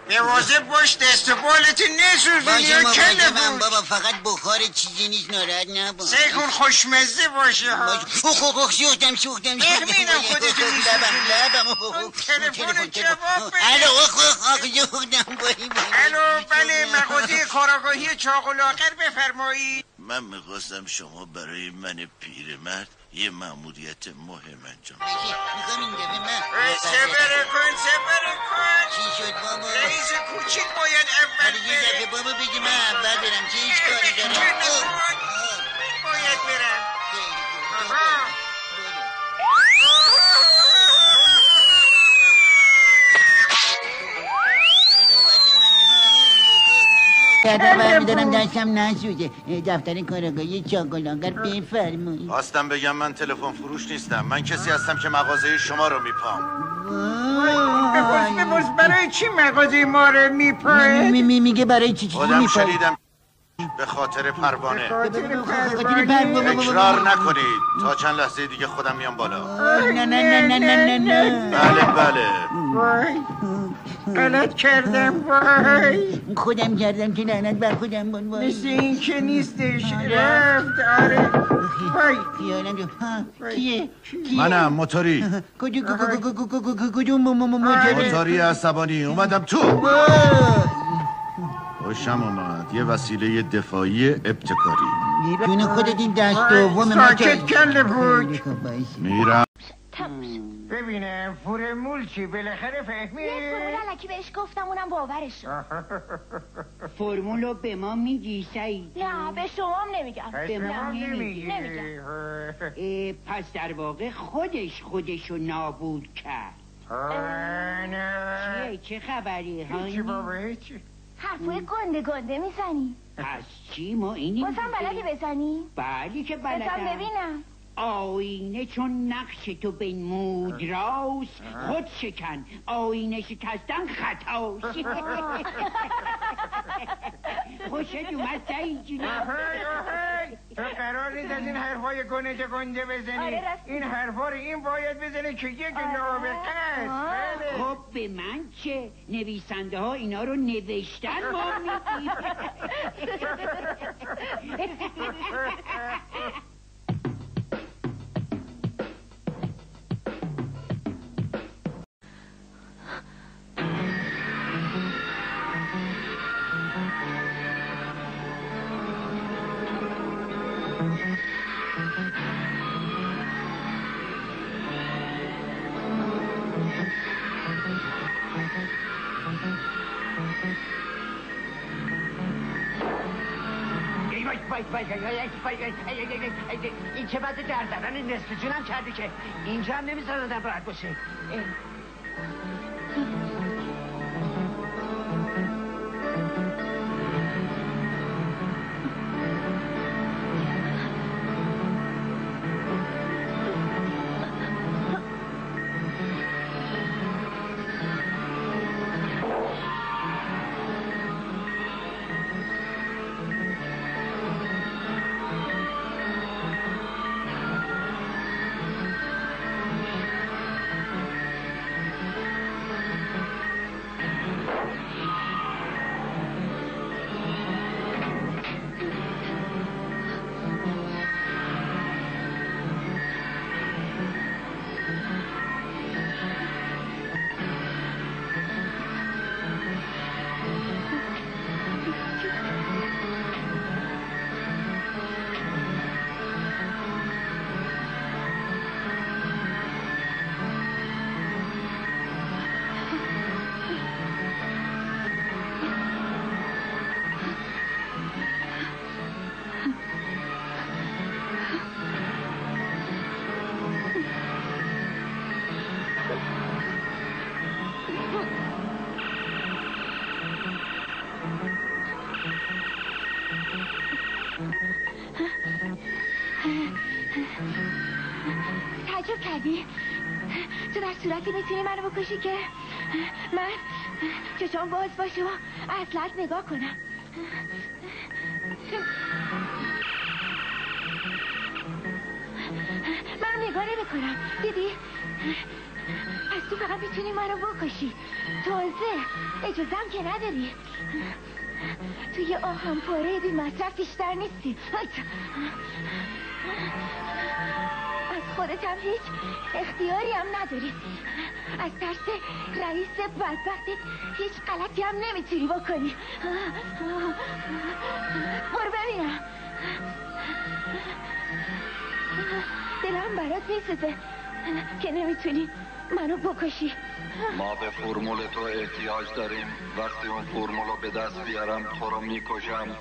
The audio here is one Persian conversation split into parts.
به واضح باش دست و بالت نسوزونی یا کله بود بابا فقط بخار چیزی نیست ناراحت نبود سیکون خوشمزه باشه ها سوختم بخمینم خودتو لبم تلفن جواب بده الو بله مغازه کاراگاهی چاق و لاغر بفرمایید من میخواستم شما برای من پیرمرد یه مأموریت مهم انجام میخوام این دفعه من صبر کن چی شد بابا رئیس کوچیک باید اول یه دفعه بابا بگی من اول برم چه ایش کاری دارم باید برم کردم برمیدارم دستم نسوزه دفتر کارگاهی چاق و لاغر بفرمایید خواستم بگم من تلفن فروش نیستم من کسی هستم که مغازه شما رو میپام بپرس برای چی مغازه ما رو میپاید میگه برای چی خودم میپاید شنیدم به خاطر پروانه پروانه اکرار نکنید تا چند لحظه دیگه خودم میام بالا نه بله وای غلط کردم وای خودم کردم که لعنت بر خودم بود وای مثل این که نیستش رفت آره وای خیالم جو کیه منم موتوری کدوم موتوری عصبانی اومدم تو خوشم اومد یه وسیله دفاعی ابتکاری جون خودت این دست دوم ساکت کله بود میرم ببینم فرمول چی بالاخره فهمی یه فرمول علکی بهش گفتم اونم باورش شد فرمولو به ما میگی سعید؟ نه به شما هم نمیگم به ما نمیگی پس در واقع خودشو نابود کرد نه چه خبری هیچی بابا هیچی حرفای گنده میزنی پس چی ما اینی بازم بلدی بزنی؟ بلی که بزن بلدم ببینم آینه چون نقش تو به مود راست خود شکن آینه شکستن خطاست خوشت اومد سعید جونم تو قرار نیست از این حرفای گنده بزنی این حرفا رو این باید بزنه که یک نابغه است خب به من چه نویسنده ها اینا رو نوشتن ما میگیم این چه بده در زدن نصف جونم کردی که اینجا هم نمیذاره آدم راحت باشه تعجب کردی؟ تو در صورتی میتونی منو بکشی که من چشام باز باشه و اصلت نگاه کنم منو نگاه نمی کنم دیدی؟ پس تو فقط میتونی منو بکشی. تازه اجازم که نداری. تو یه آهن پاره بی مصرف بیشتر نیستی. از خودت هم هیچ اختیاری هم نداری. از ترس رئیس بدبختت هیچ غلطی هم نمیتونی بکنی. برو ببینم. دلم برات میسوزه که نمیتونی منو بکشی. ما به فرمول تو احتیاج داریم. وقتی اون فرمول رو به دست بیارم تو رو میکشم.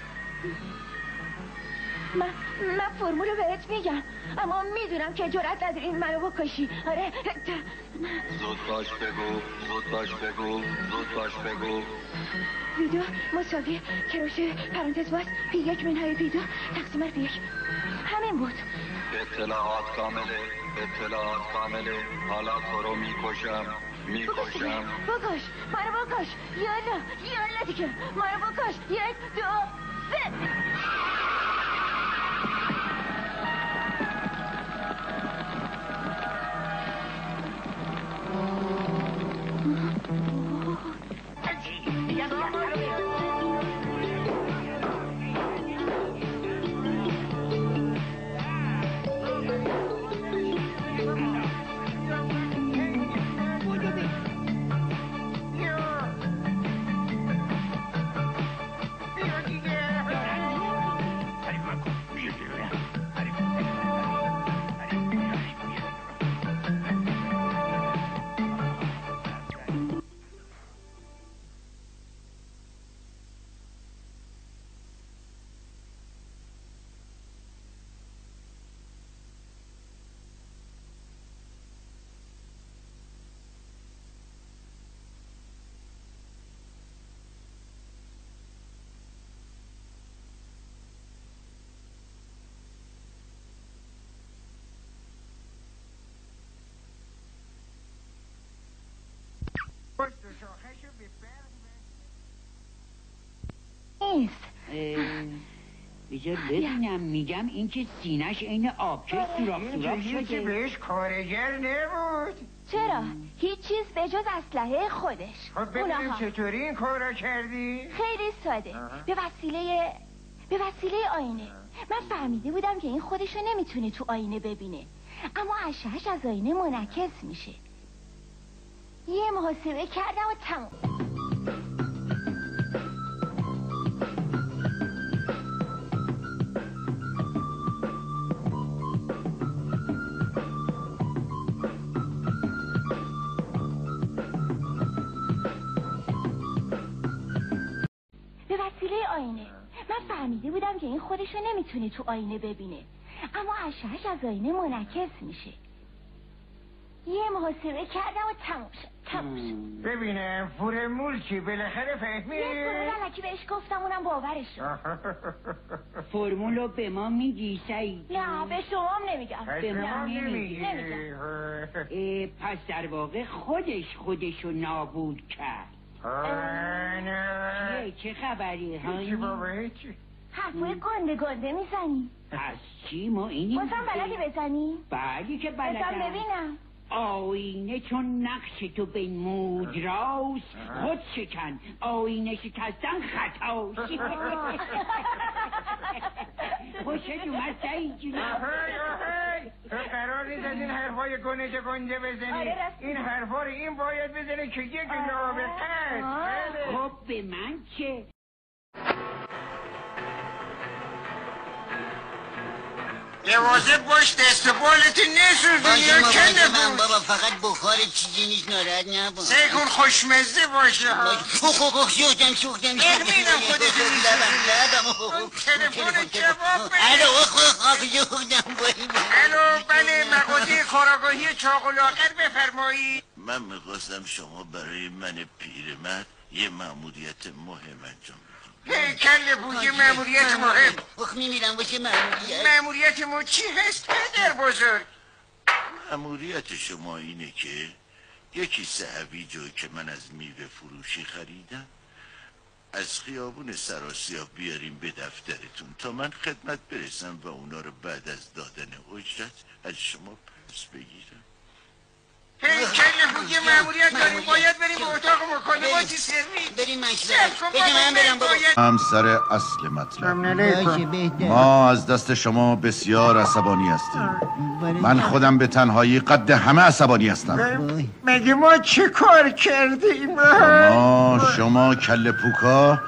من فرمولو بهت میگم، اما میدونم که جرأت نداری منو بکشی. آره زود باش بگو، زود باش بگو، زود باش بگو. پیدو مساوی کروشه پرانتز باز پی یک منهای پیدو تقسیم بر پی یک. همین بود. اطلاعات کامله، اطلاعات کامله. حالا تو رو میکشم، میکشم. بکش منو بکش. یالا دیگه منو بکش. 1 2 3. بذار ببینم. میگم این که سینش این آبکش سوراخ هیچی شده. بهش کارگر نبود. چرا؟ هیچ چیز به جز اسلحه خودش. خب ببینیم چطوری این کارا کردی؟ خیلی ساده. به وسیله آینه. من فهمیده بودم که این خودشو نمیتونه تو آینه ببینه، اما اشعه‌اش از آینه منعکس میشه. یه محاسبه کردم و تموم. به وسیله آینه. من فهمیده بودم که این خودشو نمیتونه تو آینه ببینه، اما اشعه‌اش از آینه منعکس میشه. یه محاسبه کردم و تموم شد. ببینم فرمول چی بالاخره فهمی؟ یه فرمول الکی بهش گفتم اونم باورش شد. فرمولو به ما میگی سعید؟ نه به شما هم نمیگم. به ما نمیگی. پس در واقع خودشو نابود کرد. چه خبری هایی؟ چی بابا هیچی. حرفای گنده میزنی. پس چی ما اینی؟ بازم بلدی بزنی؟ بلی که بلدم. بزن ببینم. آینه چون نقش تو بنمود راست، خود شکن آینه شکستن خطاست. خوشت اومد سعید جون؟ تو قرار نیست از این حرفای گنده بزنی. این حرفا رو این باید بزنه که یک نابغه است. خب به من چه؟ مواظب باش دست بالت نسوزونی یا کنه بابا فقط بخار چیزی نیست، ناراحت نباش. سعی کن خوشمزه باشه ها. سوختم ببینم خودت لبم تلفن جواب بده. الو سوختم الو بله مغازه کاراگاهی چاق و لاغر بفرمایید. من میخواستم شما برای من پیرمرد یه مأموریت مهم انجام بدید. کل بوی مأموریت مهم. میمیرم باشه مأموریت. مأموریت ما چی هست پدر بزرگ؟ مأموریت شما اینه که یکی هویجو که من از میوه فروشی خریدم از خیابون سراسیاب بیاریم به دفترتون تا من خدمت برسم و اونا رو بعد از دادن اجرت از شما پس بگیرم. کل که مأموریت داریم باید بریم به اتاق مکالماتی سری. بریم مشورت. بگه من برم بابا. هم سر اصل مطلب باشه بهتر. ما از دست شما بسیار عصبانی هستیم. من خودم به تنهایی قد همه عصبانی هستم. مگه ما چه کار کردیم؟ شما کله پوکا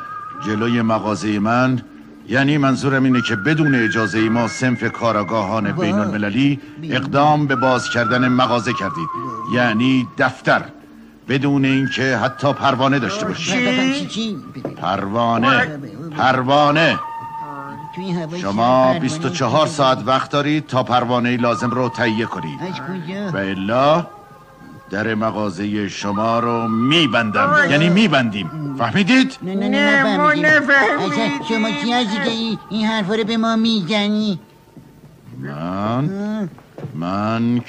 جلوی مغازه من، یعنی منظورم اینه که بدون اجازه ما صنف کاراگاهان بین المللی اقدام به باز کردن مغازه کردید، یعنی دفتر، بدون اینکه حتی پروانه داشته باشید. پروانه شما 24 ساعت وقت دارید تا پروانه لازم رو تهیه کنید و الا در مغازه شما رو میبندم، یعنی میبندیم. فهمیدید؟ نه ما نفهمیدیم. شما کی هستی که این حرفا رو به ما میزنی؟ من